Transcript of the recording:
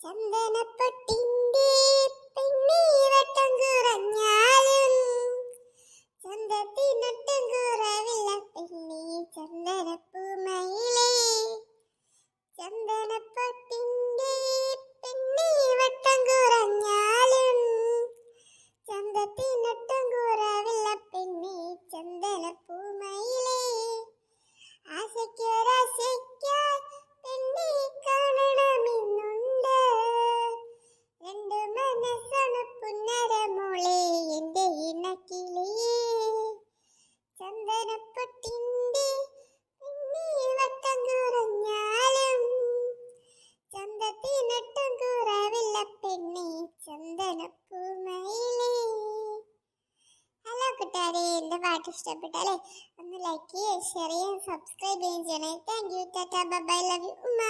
ചന്ദനപ്പൊട്ടിന്റെ പെണ്ണീവട്ടം കുറഞ്ഞാലും ചന്തത്തിനൊട്ടും കുറവില്ല പെണ്ണീ ചന്ദനപ്പൂമയിലേ. ചന്ദനപ്പൊട്ടിന്റെ പെണ്ണീവട്ടം കുറഞ്ഞാലും ചന്തത്തിനൊട്ടും കുറവില്ല പെണ്ണീ ചന്ദനപ്പൂമയിലേ. ആശയ്ക്കൊരാശയ്ക്കായി പെണ്ണെ കാണണമെന്നുണ്ട്. രണ്ട് മനസ്സാണ് പുന്നരമോളെ എന്റെ ഇണക്കിളിയേ. ചന്ദനപ്പൊട്ടിന്റെ പെണ്ണെ വട്ടം കുറഞ്ഞാലും ചന്തത്തിനൊട്ടും കുറവില്ല പെണ്ണെ ചന്ദനപ്പൂമയിലേ. ഹലോ കൂട്ടുകാരെ, എൻ്റെ പാട്ട് ഇഷ്ടപ്പെട്ടാലേ ഒന്ന് ലൈക്ക് ചെയ്യുക, ഷെയർ ചെയ്യുക, സബ്സ്ക്രൈബ് ചെയ്യുകയും ചെയ്യണേ. Thank you. Tata bye bye, love you ഉമ്മ.